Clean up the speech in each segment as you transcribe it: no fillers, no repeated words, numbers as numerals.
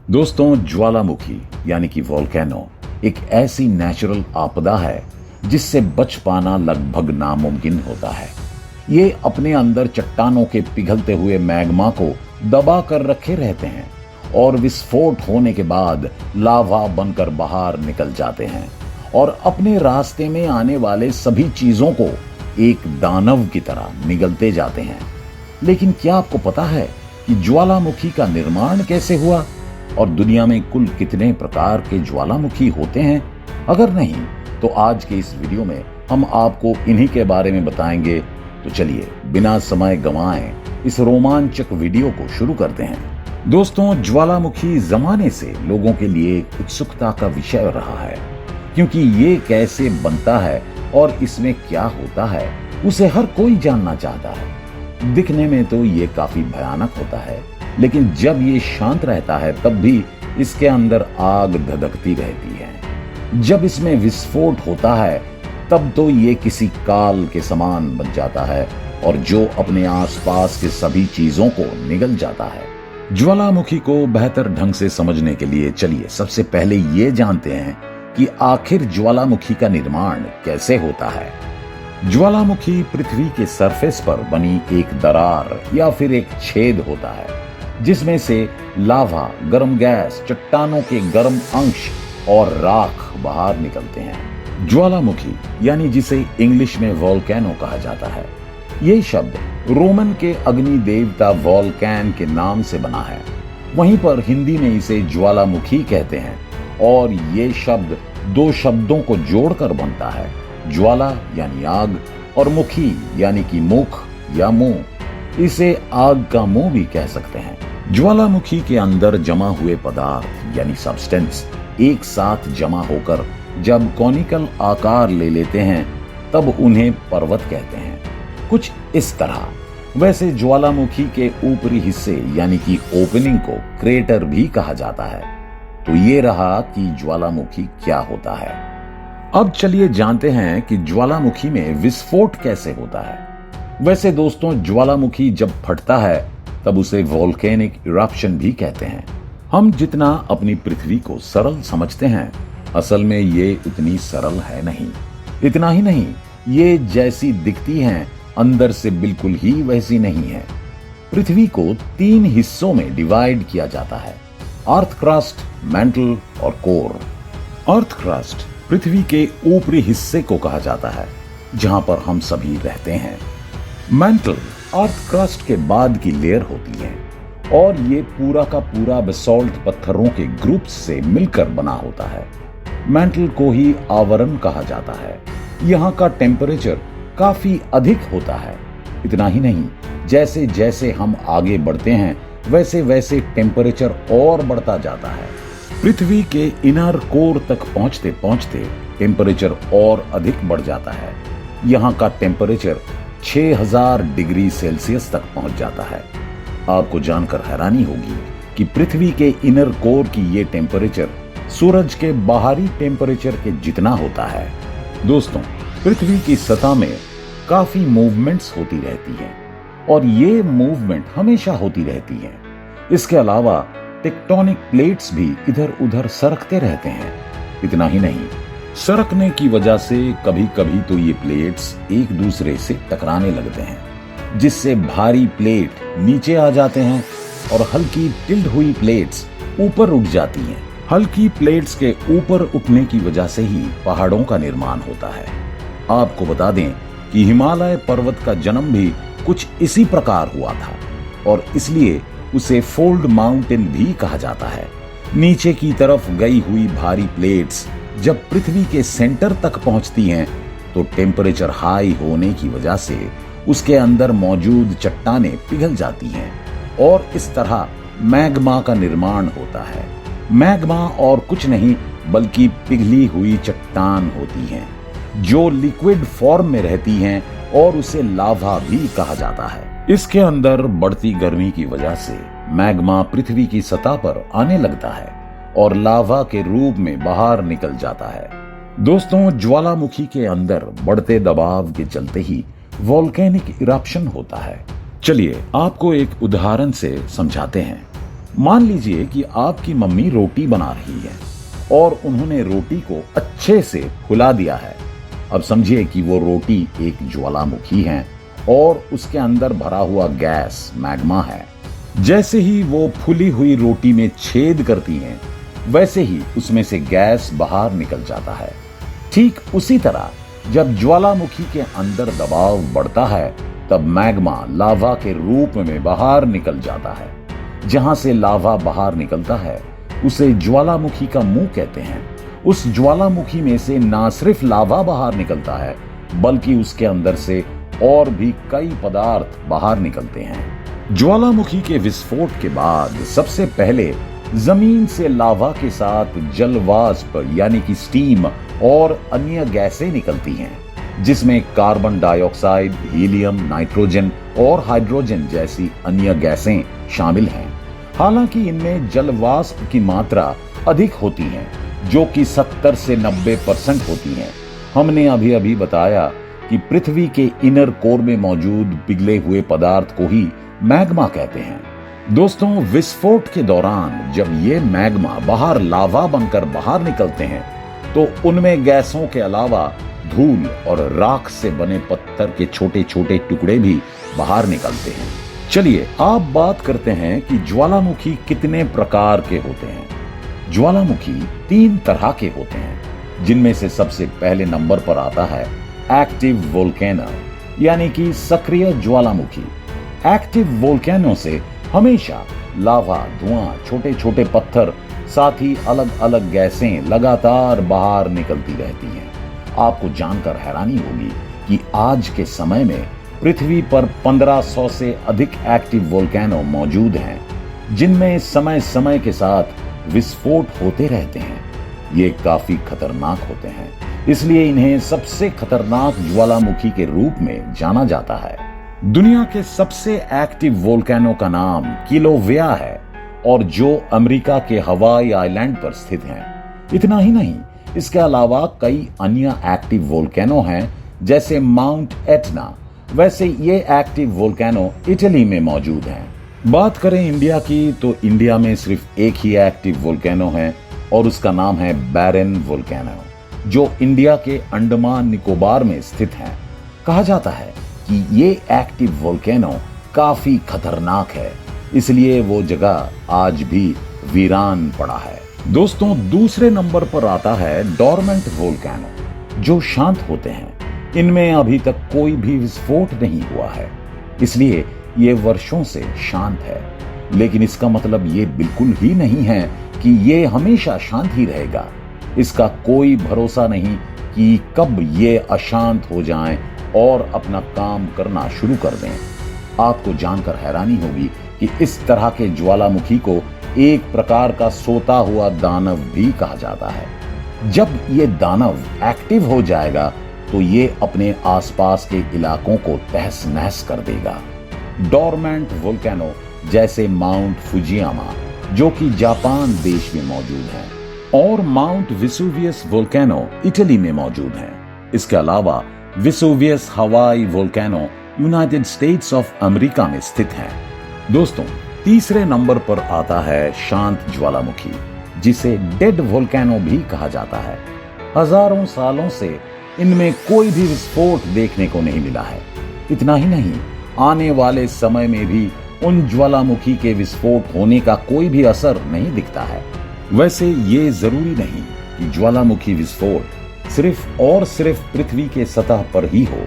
दोस्तों, ज्वालामुखी यानी कि वोल्केनो एक ऐसी नेचुरल आपदा है जिससे बच पाना लगभग नामुमकिन होता है। ये अपने अंदर चट्टानों के पिघलते हुए मैग्मा को दबा कर रखे रहते हैं और विस्फोट होने के बाद लावा बनकर बाहर निकल जाते हैं और अपने रास्ते में आने वाले सभी चीजों को एक दानव की तरह निगलते जाते हैं। लेकिन क्या आपको पता है कि ज्वालामुखी का निर्माण कैसे हुआ और दुनिया में कुल कितने प्रकार के ज्वालामुखी होते हैं? अगर नहीं तो आज के इस वीडियो में हम आपको इन्हीं के बारे में बताएंगे। तो चलिए बिना समय गंवाए इस रोमांचक वीडियो को शुरू करते हैं। दोस्तों, ज्वालामुखी जमाने से लोगों के लिए उत्सुकता का विषय रहा है, क्योंकि ये कैसे बनता है और इसमें क्या होता है उसे हर कोई जानना चाहता है। दिखने में तो ये काफी भयानक होता है, लेकिन जब ये शांत रहता है तब भी इसके अंदर आग धधकती रहती है। जब इसमें विस्फोट होता है तब तो ये किसी काल के समान बन जाता है और जो अपने आसपास के सभी चीजों को निगल जाता है। ज्वालामुखी को बेहतर ढंग से समझने के लिए चलिए सबसे पहले ये जानते हैं कि आखिर ज्वालामुखी का निर्माण कैसे होता है। ज्वालामुखी पृथ्वी के सरफेस पर बनी एक दरार या फिर एक छेद होता है जिसमें से लावा, गर्म गैस, चट्टानों के गर्म अंश और राख बाहर निकलते हैं। ज्वालामुखी यानी जिसे इंग्लिश में वोल्केनो कहा जाता है, ये शब्द रोमन के अग्नि देवता वोल्कैन के नाम से बना है। वहीं पर हिंदी में इसे ज्वालामुखी कहते हैं और ये शब्द दो शब्दों को जोड़कर बनता है, ज्वाला यानी आग और मुखी यानी कि मुख या मुंह। इसे आग का मुंह भी कह सकते हैं। ज्वालामुखी के अंदर जमा हुए पदार्थ यानी सब्सटेंस एक साथ जमा होकर जब कॉनिकल आकार ले लेते हैं तब उन्हें पर्वत कहते हैं, कुछ इस तरह। वैसे ज्वालामुखी के ऊपरी हिस्से यानी कि ओपनिंग को क्रेटर भी कहा जाता है। तो ये रहा कि ज्वालामुखी क्या होता है। अब चलिए जानते हैं कि ज्वालामुखी में विस्फोट कैसे होता है। वैसे दोस्तों, ज्वालामुखी जब फटता है तब उसे वोल्केनिक इरप्शन भी कहते हैं। हम जितना अपनी पृथ्वी को सरल समझते हैं, असल में ये उतनी सरल है नहीं। इतना ही नहीं, ये जैसी दिखती हैं अंदर से बिल्कुल ही वैसी नहीं है। पृथ्वी को 3 हिस्सों में डिवाइड किया जाता है, अर्थ क्रस्ट, मैंटल और कोर। अर्थ क्रस्ट पृथ्वी के ऊपरी हिस्से को कहा जाता है जहां पर हम सभी रहते हैं। मैंटल अर्थ क्रस्ट के बाद की लेयर होती है और ये पूरा का पूरा बेसॉल्ट पत्थरों के ग्रुप्स से मिलकर बना होता है। मैंटल को ही आवरण कहा जाता है। यहाँ का टेम्परेचर काफी अधिक होता है। इतना ही नहीं, जैसे जैसे हम आगे बढ़ते हैं वैसे वैसे टेम्परेचर और बढ़ता जाता है। पृथ्वी के इनर कोर तक पहुंचते पहुंचते टेम्परेचर और अधिक बढ़ जाता है। यहाँ का टेम्परेचर 6000 डिग्री सेल्सियस तक पहुंच जाता है। आपको जानकर हैरानी होगी कि पृथ्वी के इनर कोर की ये टेम्परेचर सूरज के बाहरी टेम्परेचर के जितना होता है। दोस्तों, पृथ्वी की सतह में काफी मूवमेंट्स होती रहती हैं और ये मूवमेंट हमेशा होती रहती है। इसके अलावा टेक्टोनिक प्लेट्स भी इधर उधर सरकते रहते हैं। इतना ही नहीं, सरकने की वजह से कभी कभी तो ये प्लेट्स एक दूसरे से टकराने लगते हैं, जिससे भारी प्लेट नीचे आ जाते हैं और हल्की टिल्ट हुई प्लेट्स ऊपर उठ जाती हैं। हल्की प्लेट्स के ऊपर उठने की वजह से ही पहाड़ों का निर्माण होता है। आपको बता दें कि हिमालय पर्वत का जन्म भी कुछ इसी प्रकार हुआ था और इसलिए उसे फोल्ड माउंटेन भी कहा जाता है। नीचे की तरफ गई हुई भारी प्लेट्स जब पृथ्वी के सेंटर तक पहुंचती हैं तो टेम्परेचर हाई होने की वजह से उसके अंदर मौजूद चट्टानें पिघल जाती हैं और इस तरह मैग्मा का निर्माण होता है। मैग्मा और कुछ नहीं बल्कि पिघली हुई चट्टान होती हैं जो लिक्विड फॉर्म में रहती हैं और उसे लावा भी कहा जाता है। इसके अंदर बढ़ती गर्मी की वजह से मैग्मा पृथ्वी की सतह पर आने लगता है और लावा के रूप में बाहर निकल जाता है। दोस्तों, ज्वालामुखी के अंदर बढ़ते दबाव के चलते ही वोल्केनिक इरप्शन होता है। चलिए आपको एक उदाहरण से समझाते हैं। मान लीजिए कि आपकी मम्मी रोटी बना रही है और उन्होंने रोटी को अच्छे से फुला दिया है। अब समझिए कि वो रोटी एक ज्वालामुखी है और उसके अंदर भरा हुआ गैस मैग्मा है। जैसे ही वो फुली हुई रोटी में छेद करती हैं, वैसे ही उसमें से गैस बाहर निकल जाता है। ठीक उसी तरह जब ज्वालामुखी के अंदर दबाव बढ़ता है, तब मैग्मा लावा के रूप में बाहर निकल जाता है। जहां से लावा बाहर निकलता है उसे ज्वालामुखी का मुंह कहते हैं। उस ज्वालामुखी में से ना सिर्फ लावा बाहर निकलता है, बल्कि उसके अंदर से और भी कई पदार्थ बाहर निकलते हैं। ज्वालामुखी के विस्फोट के बाद सबसे पहले जमीन से लावा के साथ जलवाष्प यानी कि स्टीम और अन्य गैसें निकलती हैं, जिसमें कार्बन डाइऑक्साइड, हीलियम, नाइट्रोजन और हाइड्रोजन जैसी अन्य गैसें शामिल हैं। हालांकि इनमें जलवाष्प की मात्रा अधिक होती है, जो कि 70 से 90% होती है। हमने अभी अभी बताया कि पृथ्वी के इनर कोर में मौजूद पिघले हुए पदार्थ को ही मैग्मा कहते हैं। दोस्तों, विस्फोट के दौरान जब ये मैग्मा बाहर लावा बनकर बाहर निकलते हैं, तो उनमें गैसों के अलावा धूल और राख से बने पत्थर के छोटे छोटे टुकड़े भी बाहर निकलते हैं। चलिए आप बात करते हैं कि ज्वालामुखी कितने प्रकार के होते हैं। ज्वालामुखी 3 तरह के होते हैं, जिनमें से सबसे पहले नंबर पर आता है एक्टिव वोल्केनो यानी कि सक्रिय ज्वालामुखी। एक्टिव वोल्केनो से हमेशा लावा, धुआं, छोटे छोटे पत्थर, साथ ही अलग अलग गैसें लगातार बाहर निकलती रहती हैं। आपको जानकर हैरानी होगी कि आज के समय में पृथ्वी पर 1500 से अधिक एक्टिव वोल्केनो मौजूद हैं, जिनमें समय समय के साथ विस्फोट होते रहते हैं। ये काफी खतरनाक होते हैं, इसलिए इन्हें सबसे खतरनाक ज्वालामुखी के रूप में जाना जाता है। दुनिया के सबसे एक्टिव वोल्केनो का नाम किलोवेआ है और जो अमेरिका के हवाई आइलैंड पर स्थित हैं। इतना ही नहीं, इसके अलावा कई अन्य एक्टिव वोल्केनो हैं, जैसे माउंट एटना। वैसे ये एक्टिव वोल्केनो इटली में मौजूद हैं। बात करें इंडिया की, तो इंडिया में सिर्फ एक ही एक्टिव वोल्केनो है और उसका नाम है बैरन वोल्केनो, जो इंडिया के अंडमान निकोबार में स्थित है। कहा जाता है कि ये एक्टिव वोल्केनो काफी खतरनाक है, इसलिए वो जगह आज भी वीरान पड़ा है। दोस्तों, दूसरे नंबर पर आता है डोरमेंट वोल्केनो, जो शांत होते हैं। इनमें अभी तक कोई भी विस्फोट नहीं हुआ है, इसलिए ये वर्षों से शांत है। लेकिन इसका मतलब ये बिल्कुल ही नहीं है कि ये हमेशा शांत ही रहेगा। इसका कोई भरोसा नहीं कि कब ये अशांत हो जाएं और अपना काम करना शुरू कर दें। आपको जानकर हैरानी होगी कि इस तरह के ज्वालामुखी को एक प्रकार का सोता हुआ दानव भी कहा जाता है। जब ये दानव एक्टिव हो जाएगा तो ये अपने आसपास के इलाकों को तहस नहस कर देगा। डोरमेंट वोल्केनो जैसे माउंट फुजियामा, जो कि जापान देश में मौजूद है, और माउंट विसुवियस वोल्केनो इटली में मौजूद है। इसके अलावा विसुवियस हवाई volcano United states of America में स्थित है। दोस्तों, तीसरे नंबर पर आता है शांत ज्वालामुखी, जिसे डेड वोल्केनो भी कहा जाता है। हजारों सालों से इनमें कोई भी विस्फोट देखने को नहीं मिला है। इतना ही नहीं, आने वाले समय में भी उन ज्वालामुखी के विस्फोट होने का कोई भी असर नहीं दिखता है। वैसे ये जरूरी नहीं कि ज्वालामुखी विस्फोट सिर्फ और सिर्फ पृथ्वी के सतह पर ही हो।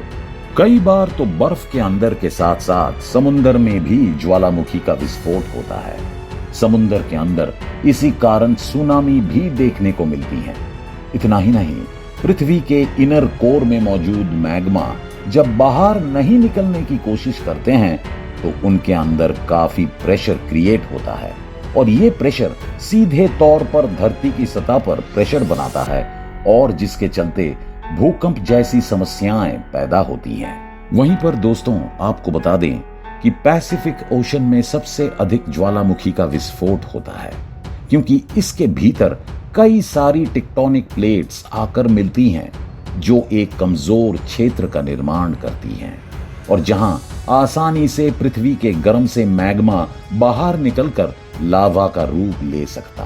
कई बार तो बर्फ के अंदर के साथ साथ समुद्र में भी ज्वालामुखी का विस्फोट होता है। समुद्र के अंदर इसी कारण सुनामी भी देखने को मिलती है। इतना ही नहीं, पृथ्वी के इनर कोर में मौजूद मैग्मा जब बाहर नहीं निकलने की कोशिश करते हैं, तो उनके अंदर काफी प्रेशर क्रिएट होता है और ये प्रेशर सीधे तौर पर धरती की सतह पर प्रेशर बनाता है और जिसके चलते भूकंप जैसी समस्याएं पैदा होती हैं। वहीं पर दोस्तों, आपको बता दें कि पैसिफिक ओशन में सबसे अधिक ज्वालामुखी का विस्फोट होता है, क्योंकि इसके भीतर कई सारी टेक्टोनिक प्लेट्स आकर मिलती हैं, जो एक कमजोर क्षेत्र का निर्माण करती हैं और जहां आसानी से पृथ्वी के गर्म से मैग्मा बाहर निकलकर लावा का रूप ले सकता।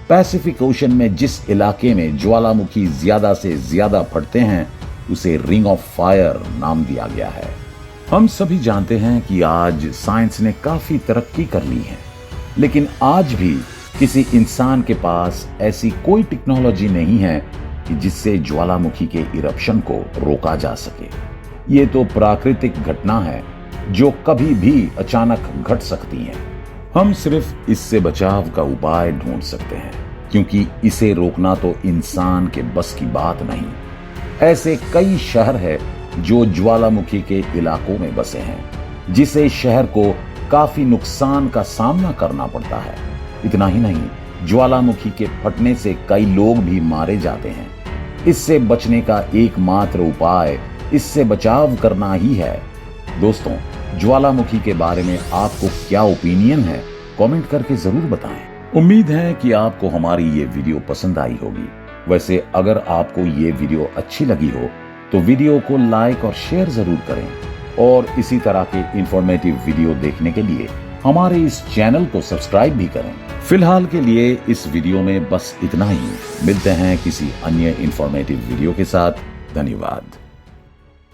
पैसिफिक ओशन में जिस इलाके में ज्वालामुखी ज्यादा से ज्यादा फटते हैं उसे रिंग ऑफ फायर नाम दिया गया है। हम सभी जानते हैं कि आज साइंस ने काफी तरक्की कर ली है, लेकिन आज भी किसी इंसान के पास ऐसी कोई टेक्नोलॉजी नहीं है कि जिससे ज्वालामुखी के इरप्शन को रोका जा सके। ये तो प्राकृतिक घटना है जो कभी भी अचानक घट सकती है। हम सिर्फ इससे बचाव का उपाय ढूंढ सकते हैं, क्योंकि इसे रोकना तो इंसान के बस की बात नहीं। ऐसे कई शहर है जो ज्वालामुखी के इलाकों में बसे हैं, जिसे शहर को काफी नुकसान का सामना करना पड़ता है। इतना ही नहीं, ज्वालामुखी के फटने से कई लोग भी मारे जाते हैं। इससे बचने का एकमात्र उपाय इससे बचाव करना ही है। दोस्तों, ज्वालामुखी के बारे में आपको क्या ओपिनियन है, कमेंट करके जरूर बताएं। उम्मीद है कि आपको हमारी ये वीडियो पसंद आई होगी। वैसे अगर आपको ये वीडियो अच्छी लगी हो तो वीडियो को लाइक और शेयर जरूर करें, और इसी तरह के इंफॉर्मेटिव वीडियो देखने के लिए हमारे इस चैनल को सब्सक्राइब भी करें। फिलहाल के लिए इस वीडियो में बस इतना ही। मिलते हैं किसी अन्य इंफॉर्मेटिव वीडियो के साथ। धन्यवाद।